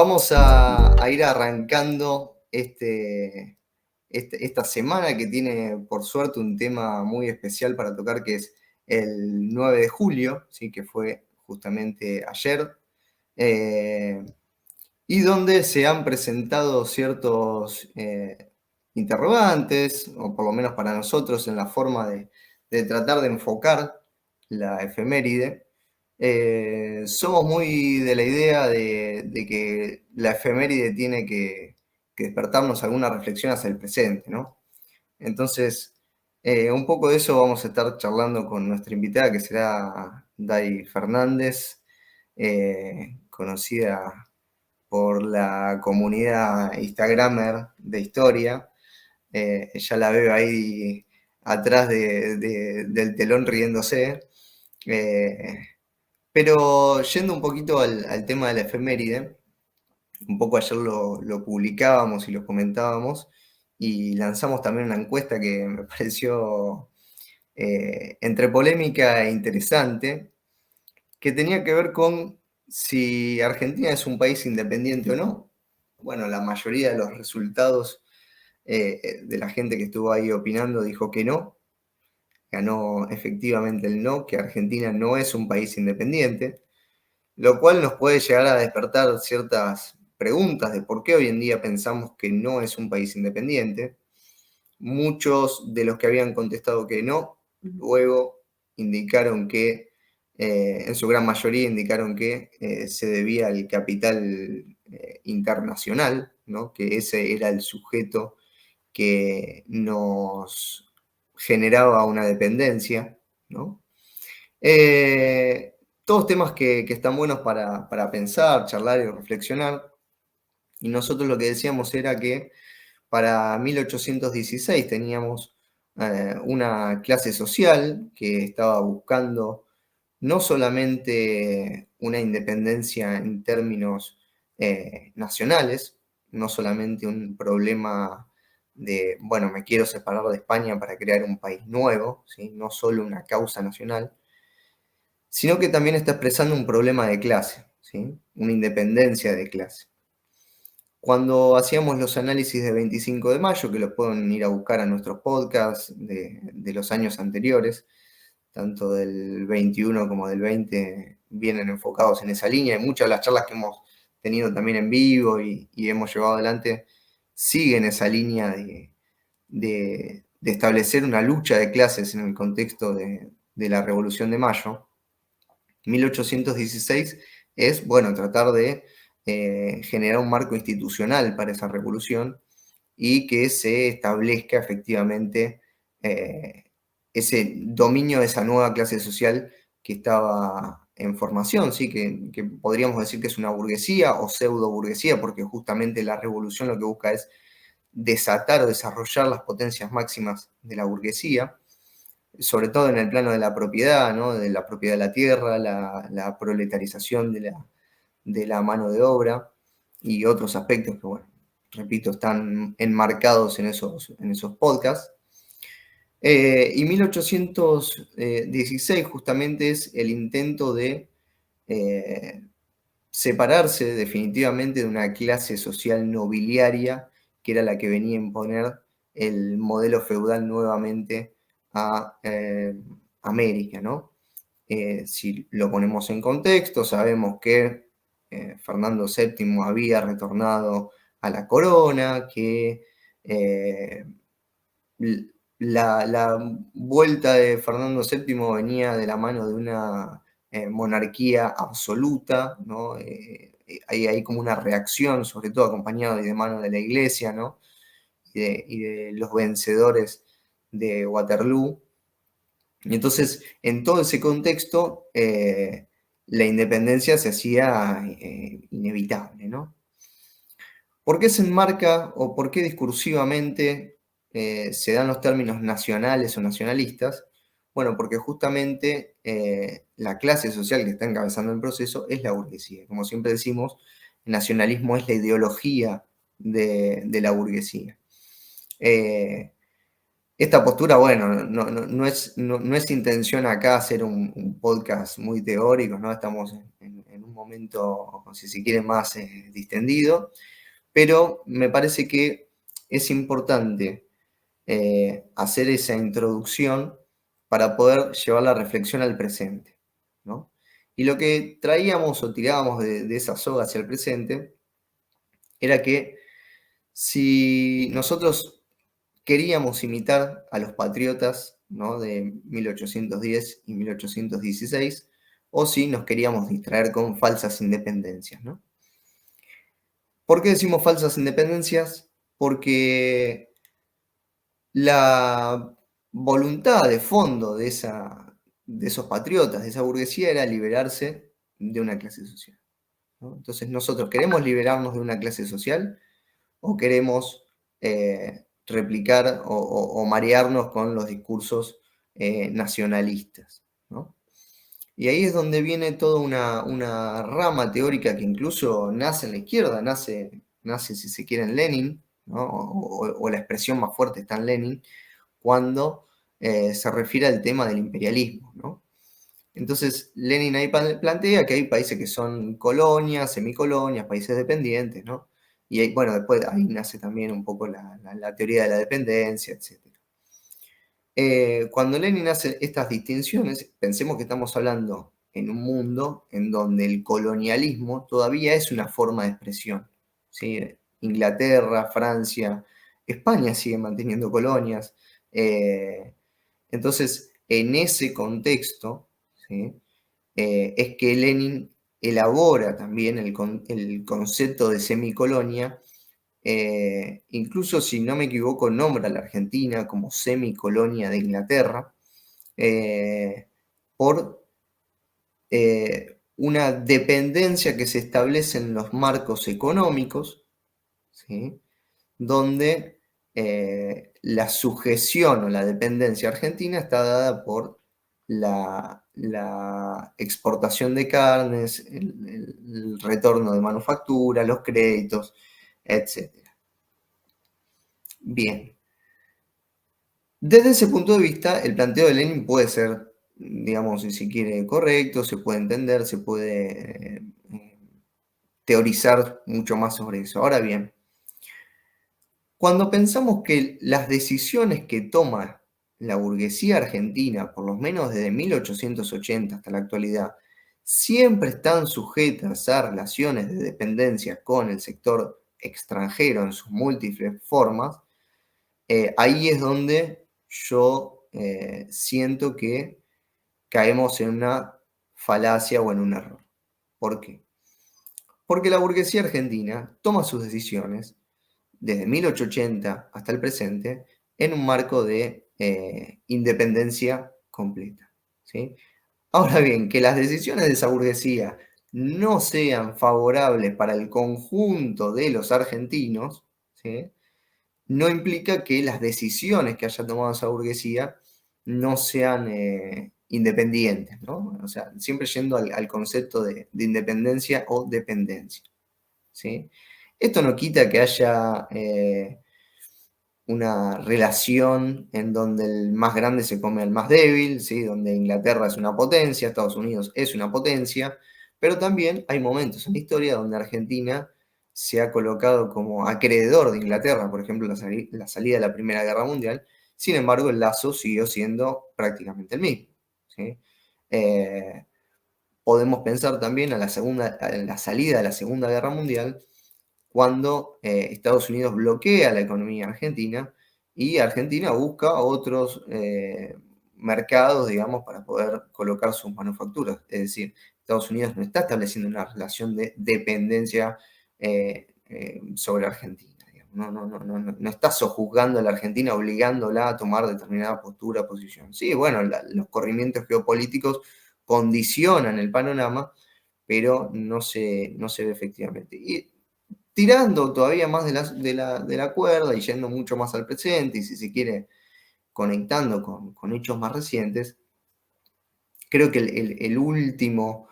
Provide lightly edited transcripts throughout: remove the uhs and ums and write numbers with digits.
Vamos a ir arrancando esta semana que tiene, por suerte, un tema muy especial para tocar, que es el 9 de julio, ¿sí? Que fue justamente ayer, eh, y donde se han presentado ciertos interrogantes, o por lo menos para nosotros, en la forma de tratar de enfocar la efeméride. Somos muy de la idea de que la efeméride tiene que despertarnos alguna reflexión hacia el presente, ¿no? Entonces, un poco de eso vamos a estar charlando con nuestra invitada, que será Dai Fernández, conocida por la comunidad Instagramer de historia. Ya la veo ahí atrás del telón riéndose. Eh, pero yendo un poquito al tema de la efeméride, un poco ayer lo publicábamos y lo comentábamos, y lanzamos también una encuesta que me pareció entre polémica e interesante, que tenía que ver con si Argentina es un país independiente o no. Bueno, la mayoría de los resultados de la gente que estuvo ahí opinando dijo que no. Ganó efectivamente el no, que Argentina no es un país independiente, lo cual nos puede llegar a despertar ciertas preguntas de por qué hoy en día pensamos que no es un país independiente. Muchos de los que habían contestado que no, luego indicaron que, en su gran mayoría indicaron que se debía al capital internacional, ¿no? Que ese era el sujeto que nos generaba una dependencia, ¿no? Todos temas que están buenos para pensar, charlar y reflexionar. Y nosotros lo que decíamos era que para 1816 teníamos una clase social que estaba buscando no solamente una independencia en términos nacionales, no solamente un problema de, bueno, me quiero separar de España para crear un país nuevo, ¿sí? No solo una causa nacional, sino que también está expresando un problema de clase, ¿sí? Una independencia de clase. Cuando hacíamos los análisis de 25 de mayo, que los pueden ir a buscar a nuestros podcasts de los años anteriores, tanto del 21 como del 20 vienen enfocados en esa línea, y muchas de las charlas que hemos tenido también en vivo y hemos llevado adelante siguen esa línea de establecer una lucha de clases en el contexto de la Revolución de Mayo. 1816 es, bueno, tratar de generar un marco institucional para esa revolución y que se establezca efectivamente ese dominio de esa nueva clase social que estaba en formación, ¿sí? Que podríamos decir que es una burguesía o pseudo burguesía, porque justamente la revolución lo que busca es desatar o desarrollar las potencias máximas de la burguesía, sobre todo en el plano de la propiedad, ¿no? De la propiedad de la tierra, la proletarización de la mano de obra y otros aspectos que, bueno, repito, están enmarcados en esos podcasts. Y 1816 justamente es el intento de separarse definitivamente de una clase social nobiliaria que era la que venía a imponer el modelo feudal nuevamente a América, ¿no? Si lo ponemos en contexto, sabemos que Fernando VII había retornado a la corona, que la vuelta de Fernando VII venía de la mano de una monarquía absoluta, ¿no? Hay como una reacción, sobre todo acompañado de mano de la iglesia, ¿no? Y de los vencedores de Waterloo. Y entonces, en todo ese contexto, la independencia se hacía inevitable, ¿no? ¿Por qué se enmarca o por qué discursivamente se dan los términos nacionales o nacionalistas? Bueno, porque justamente la clase social que está encabezando el proceso es la burguesía. Como siempre decimos, el nacionalismo es la ideología de la burguesía. Esta postura, bueno, no es intención acá hacer un podcast muy teórico, ¿no? Estamos en un momento, si se quiere, más distendido, pero me parece que es importante hacer esa introducción para poder llevar la reflexión al presente, ¿no? Y lo que traíamos o tirábamos de esa soga hacia el presente era que si nosotros queríamos imitar a los patriotas, ¿no?, de 1810 y 1816, o si nos queríamos distraer con falsas independencias, ¿no? ¿Por qué decimos falsas independencias? Porque la voluntad de fondo de esos patriotas, de esa burguesía, era liberarse de una clase social, ¿no? Entonces, nosotros queremos liberarnos de una clase social o queremos replicar o marearnos con los discursos nacionalistas, ¿no? Y ahí es donde viene toda una rama teórica que incluso nace en la izquierda, nace si se quiere en Lenin, ¿no? O la expresión más fuerte está en Lenin, cuando se refiere al tema del imperialismo, ¿no? Entonces, Lenin ahí plantea que hay países que son colonias, semicolonias, países dependientes, ¿no? Y ahí, bueno, después ahí nace también un poco la teoría de la dependencia, etc. Cuando Lenin hace estas distinciones, pensemos que estamos hablando en un mundo en donde el colonialismo todavía es una forma de expresión, ¿sí? Inglaterra, Francia, España sigue manteniendo colonias. Entonces, en ese contexto, ¿sí?, es que Lenin elabora también el concepto de semicolonia. Incluso si no me equivoco, nombra a la Argentina como semicolonia de Inglaterra, por una dependencia que se establece en los marcos económicos, ¿sí?, donde la sujeción o la dependencia argentina está dada por la exportación de carnes, el retorno de manufactura, los créditos, etc. Bien, desde ese punto de vista, el planteo de Lenin puede ser, digamos, si se quiere, correcto, se puede entender, se puede teorizar mucho más sobre eso. Ahora bien, cuando pensamos que las decisiones que toma la burguesía argentina, por lo menos desde 1880 hasta la actualidad, siempre están sujetas a relaciones de dependencia con el sector extranjero en sus múltiples formas, ahí es donde yo siento que caemos en una falacia o en un error. ¿Por qué? Porque la burguesía argentina toma sus decisiones desde 1880 hasta el presente en un marco de independencia completa, ¿sí? Ahora bien, que las decisiones de esa burguesía no sean favorables para el conjunto de los argentinos, ¿sí?, no implica que las decisiones que haya tomado esa burguesía no sean independientes, ¿no? O sea, siempre yendo al concepto de independencia o dependencia, ¿sí? Esto no quita que haya una relación en donde el más grande se come al más débil, ¿sí?, donde Inglaterra es una potencia, Estados Unidos es una potencia, pero también hay momentos en la historia donde Argentina se ha colocado como acreedor de Inglaterra, por ejemplo, la salida de la Primera Guerra Mundial. Sin embargo, el lazo siguió siendo prácticamente el mismo, ¿sí? Eh, Podemos pensar también a la salida de la Segunda Guerra Mundial, cuando Estados Unidos bloquea la economía argentina y Argentina busca otros mercados, digamos, para poder colocar sus manufacturas. Es decir, Estados Unidos no está estableciendo una relación de dependencia sobre Argentina. Digamos. No está sojuzgando a la Argentina, obligándola a tomar determinada postura, posición. Sí, bueno, los corrimientos geopolíticos condicionan el panorama, pero no se ve efectivamente. Y tirando todavía más de la cuerda y yendo mucho más al presente, y si se quiere, conectando con hechos más recientes, creo que el último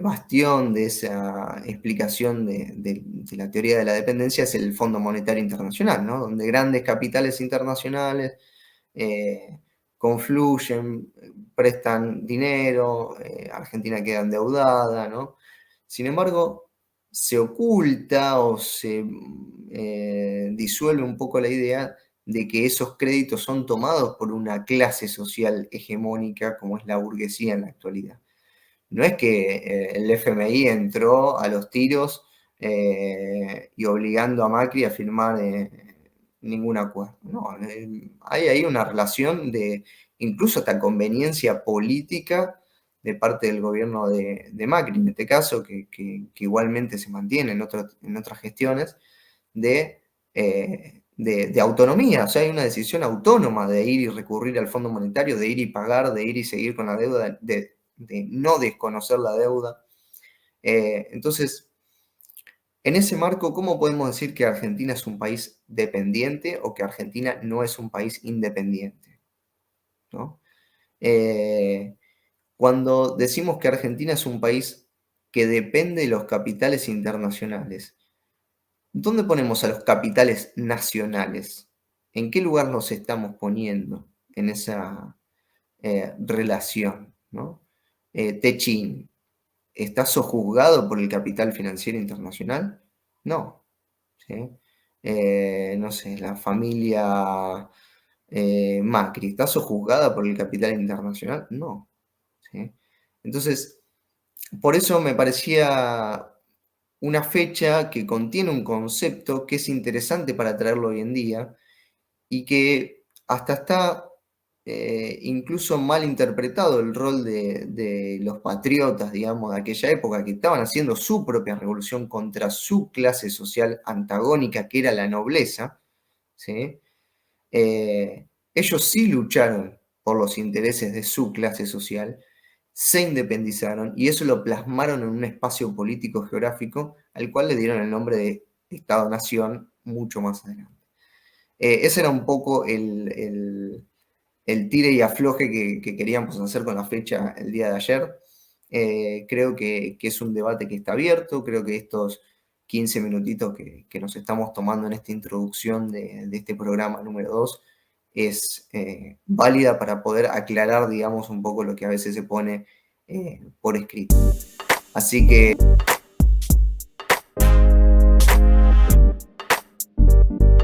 bastión de esa explicación de la teoría de la dependencia es el Fondo Monetario Internacional, ¿no?, donde grandes capitales internacionales eh, confluyen, prestan dinero, Argentina queda endeudada, ¿no? Sin embargo, se oculta o se disuelve un poco la idea de que esos créditos son tomados por una clase social hegemónica como es la burguesía en la actualidad. No es que el FMI entró a los tiros y obligando a Macri a firmar ningún acuerdo. No, hay ahí una relación de incluso hasta conveniencia política de parte del gobierno de Macri, en este caso, que igualmente se mantiene en otras gestiones, de autonomía. O sea, hay una decisión autónoma de ir y recurrir al Fondo Monetario, de ir y pagar, de ir y seguir con la deuda, de no desconocer la deuda. Entonces, en ese marco, ¿cómo podemos decir que Argentina es un país dependiente o que Argentina no es un país independiente? ¿No? Eh, Cuando decimos que Argentina es un país que depende de los capitales internacionales, ¿dónde ponemos a los capitales nacionales? ¿En qué lugar nos estamos poniendo en esa relación? ¿No? Techin, ¿está sojuzgado por el capital financiero internacional? No. ¿Sí? No sé, la familia Macri, ¿está sojuzgada por el capital internacional? No. ¿Sí? Entonces, por eso me parecía una fecha que contiene un concepto que es interesante para traerlo hoy en día y que hasta está incluso mal interpretado el rol de los patriotas, digamos, de aquella época, que estaban haciendo su propia revolución contra su clase social antagónica, que era la nobleza, ¿sí? Ellos sí lucharon por los intereses de su clase social, se independizaron y eso lo plasmaron en un espacio político geográfico al cual le dieron el nombre de Estado-Nación mucho más adelante. Ese era un poco el tire y afloje que queríamos hacer con la fecha el día de ayer. Creo que es un debate que está abierto, creo que estos 15 minutitos que nos estamos tomando en esta introducción de este programa número 2 es válida para poder aclarar, digamos, un poco lo que a veces se pone por escrito. Así que